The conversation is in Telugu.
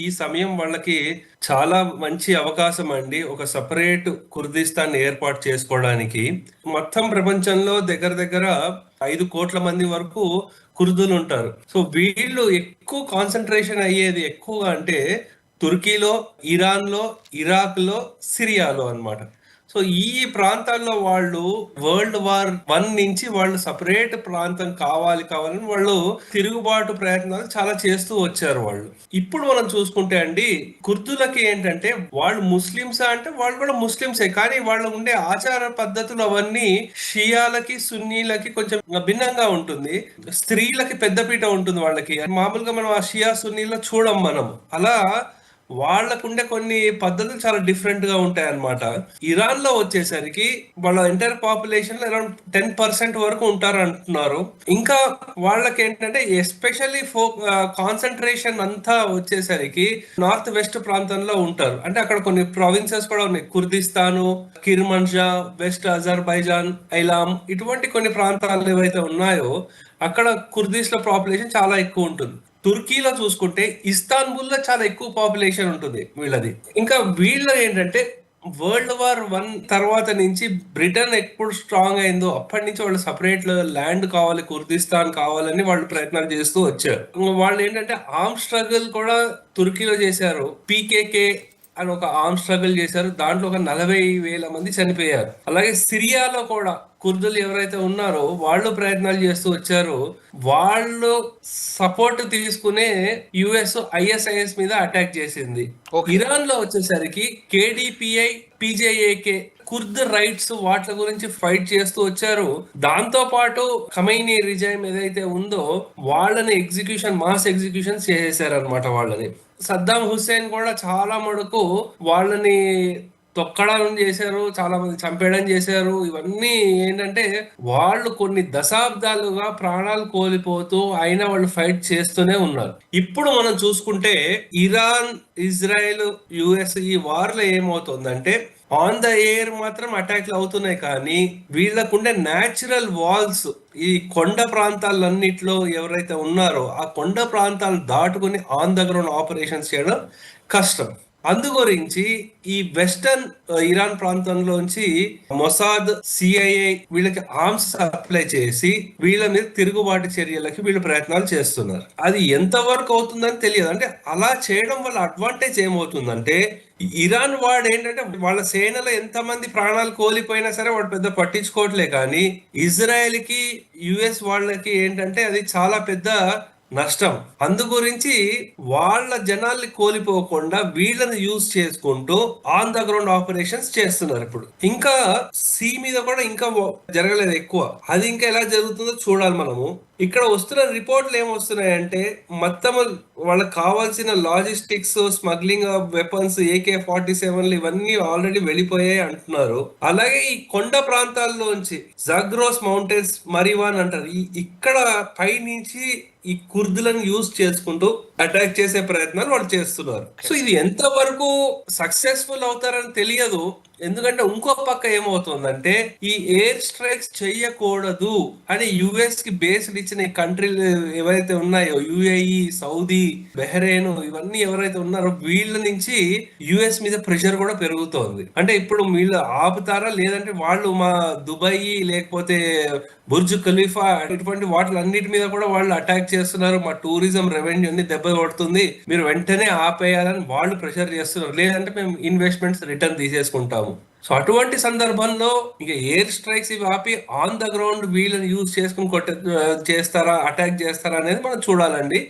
ఈ సమయం వాళ్ళకి చాలా మంచి అవకాశం అండి. ఒక సెపరేట్ కుర్దిస్తాన్ ఏర్పాటు చేసుకోవడానికి. మొత్తం ప్రపంచంలో దగ్గర దగ్గర 5 కోట్ల మంది వరకు కుర్దులు ఉంటారు. సో వీళ్ళు ఎక్కువ కాన్సన్ట్రేషన్ అయ్యేది ఎక్కువగా అంటే తుర్కీలో, ఇరాన్లో, ఇరాక్లో, సిరియాలో అన్నమాట. సో ఈ ప్రాంతాల్లో వాళ్ళు వరల్డ్ వార్ 1 నుంచి వాళ్ళు సపరేట్ ప్రాంతం కావాలని వాళ్ళు తిరుగుబాటు ప్రయత్నాలు చాలా చేస్తూ వచ్చారు వాళ్ళు. ఇప్పుడు మనం చూసుకుంటే అండి, కుర్దులకి ఏంటంటే వాళ్ళు ముస్లిమ్సా అంటే వాళ్ళు కూడా ముస్లిమ్సే, కానీ వాళ్ళు ఉండే ఆచార పద్ధతులు అవన్నీ షియాలకి సున్నీలకి కొంచెం భిన్నంగా ఉంటుంది. స్త్రీలకి పెద్దపీట ఉంటుంది వాళ్ళకి. మామూలుగా మనం ఆ షియా సున్నీలో చూడం మనం అలా. వాళ్ళకుండే కొన్ని పద్ధతులు చాలా డిఫరెంట్ గా ఉంటాయి అన్నమాట. ఇరాన్ లో వచ్చేసరికి వాళ్ళ ఎంటైర్ పాపులేషన్ లో అరౌండ్ 10% వరకు ఉంటారు అంటున్నారు. ఇంకా వాళ్ళకి ఏంటంటే ఎస్పెషల్లీ కాన్సన్ట్రేషన్ అంతా వచ్చేసరికి నార్త్ వెస్ట్ ప్రాంతంలో ఉంటారు. అంటే అక్కడ కొన్ని ప్రావిన్సెస్ కూడా ఉన్నాయి. కుర్దిస్తాను, కిర్మన్షా, వెస్ట్ అజర్బైజాన్, ఐలాం, ఇటువంటి కొన్ని ప్రాంతాలు ఏవైతే ఉన్నాయో అక్కడ కుర్దిష్ లో పాపులేషన్ చాలా ఎక్కువ ఉంటుంది. తుర్కీలో చూసుకుంటే ఇస్తాన్బుల్ లో చాలా ఎక్కువ పాపులేషన్ ఉంటుంది వీళ్ళది. ఇంకా వీళ్ళ ఏంటంటే వరల్డ్ వార్ 1 తర్వాత నుంచి బ్రిటన్ ఎప్పుడు స్ట్రాంగ్ అయిందో అప్పటి నుంచి వాళ్ళు సపరేట్ ల్యాండ్ కావాలి, కుర్దిస్తాన్ కావాలని వాళ్ళు ప్రయత్నాలు చేస్తూ వచ్చారు. వాళ్ళు ఏంటంటే ఆర్మ్ స్ట్రగుల్ కూడా తుర్కీలో చేశారు. పీకేకే అని ఒక ఆర్మ్ స్ట్రగుల్ చేశారు. దాంట్లో ఒక 40,000 మంది చనిపోయారు. అలాగే సిరియాలో కూడా కుర్దులు ఎవరైతే ఉన్నారో వాళ్ళు ప్రయత్నాలు చేస్తూ వచ్చారు. వాళ్ళు సపోర్ట్ తీసుకునే యుఎస్ ఐఎస్ఐఎస్ మీద అటాక్ చేసింది. ఇరాన్ లో వచ్చేసరికి కేడిపిఐ, పిజేఏకే కుర్ద్ రైట్స్ వాటి గురించి ఫైట్ చేస్తూ వచ్చారు. దాంతో పాటు ఖమైనీ రిజైమ్ ఏదైతే ఉందో వాళ్ళని మాస్ ఎగ్జిక్యూషన్ చేసేసారనమాట వాళ్ళని. సద్దాం హుస్సేన్ కూడా చాలా మటుకు వాళ్ళని తొక్కడం చేశారు, చాలా మంది చంపేయడం చేశారు. ఇవన్నీ ఏంటంటే వాళ్ళు కొన్ని దశాబ్దాలుగా ప్రాణాలు కోల్పోతూ అయినా వాళ్ళు ఫైట్ చేస్తూనే ఉన్నారు. ఇప్పుడు మనం చూసుకుంటే ఇరాన్, ఇజ్రాయెల్, యుఎస్ ఈ వార్లో ఏమవుతుందంటే ఆన్ ద ఎయిర్ మాత్రం అటాక్లు అవుతున్నాయి, కానీ వీళ్ళకుండే న్యాచురల్ వాల్స్ ఈ కొండ ప్రాంతాలన్నిట్లో ఎవరైతే ఉన్నారో ఆ కొండ ప్రాంతాలు దాటుకుని ఆన్ ద గ్రౌండ్ ఆపరేషన్స్ చేయడం కష్టం. అందు గురించి ఈ వెస్టర్న్ ఇరాన్ ప్రాంతంలోంచి మొసాద్, సిఐఏ వీళ్ళకి ఆర్మ్స్ సప్లై చేసి వీళ్ళ మీద తిరుగుబాటు చర్యలకి వీళ్ళు ప్రయత్నాలు చేస్తున్నారు. అది ఎంత వరకు అవుతుందని తెలియదు. అంటే అలా చేయడం వల్ల అడ్వాంటేజ్ ఏమవుతుందంటే ఇరాన్ వాడు ఏంటంటే వాళ్ళ సేనలో ఎంతమంది ప్రాణాలు కోల్పోయినా సరే వాడు పెద్ద పట్టించుకోవట్లే, కానీ ఇజ్రాయెల్ కి యుఎస్ వాళ్ళకి ఏంటంటే అది చాలా పెద్ద నష్టం. అందు గురించి వాళ్ళ జనాల్ని కోల్పోకుండా వీళ్ళని యూజ్ చేసుకుంటూ ఆన్ ద గ్రౌండ్ ఆపరేషన్స్ చేస్తున్నారు. ఇప్పుడు ఇంకా సీ మీద కూడా ఇంకా జరగలేదు ఎక్కువ. అది ఇంకా ఎలా జరుగుతుందో చూడాలి మనము. ఇక్కడ వస్తున్న రిపోర్ట్లు ఏమొస్తున్నాయంటే మొత్తం వాళ్ళకి కావాల్సిన logistics, smuggling of weapons, AK-47 ఇవన్నీ ఆల్రెడీ వెళ్ళిపోయాయి అంటున్నారు. అలాగే ఈ కొండ ప్రాంతాల్లోంచి జగ్రోస్ మౌంటైన్స్, మరివాన్ అంటారు, ఇక్కడ పై నుంచి ఈ కుర్దులను యూజ్ చేసుకుంటూ అటాక్ చేసే ప్రయత్నాలు వాళ్ళు చేస్తున్నారు. సో ఇది ఎంత వరకు సక్సెస్ఫుల్ అవుతారని తెలియదు. ఎందుకంటే ఇంకో పక్క ఏమవుతుందంటే ఈ ఎయిర్ స్ట్రైక్స్ చెయ్యకూడదు అని యుఎస్ కి బేస్డ్ ఇచ్చిన కంట్రీలు ఏవైతే ఉన్నాయో యుఏఈ, సౌదీ, బెహ్రెయిన్ ఇవన్నీ ఎవరైతే ఉన్నారో వీళ్ళ నుంచి యుఎస్ మీద ప్రెషర్ కూడా పెరుగుతోంది. అంటే ఇప్పుడు వీళ్ళు ఆపుతారా, లేదంటే వాళ్ళు మా దుబాయ్ లేకపోతే బుర్జ్ ఖలీఫా ఇటువంటి వాటిలన్నిటి మీద కూడా వాళ్ళు అటాక్ చేస్తున్నారు, మా టూరిజం రెవెన్యూని దెబ్బ కొడుతుంది, మీరు వెంటనే ఆపేయాలని వాళ్ళు ప్రెషర్ చేస్తున్నారు. లేదంటే మేము ఇన్వెస్ట్మెంట్స్ రిటర్న్ తీసేసుకుంటాము. సో అటువంటి సందర్భంలో ఇక ఎయిర్ స్ట్రైక్స్ ఇవి ఆపి ఆన్ ద గ్రౌండ్ వీళ్ళని యూజ్ చేసుకుని చేస్తారా, అటాక్ చేస్తారా అనేది మనం చూడాలండి.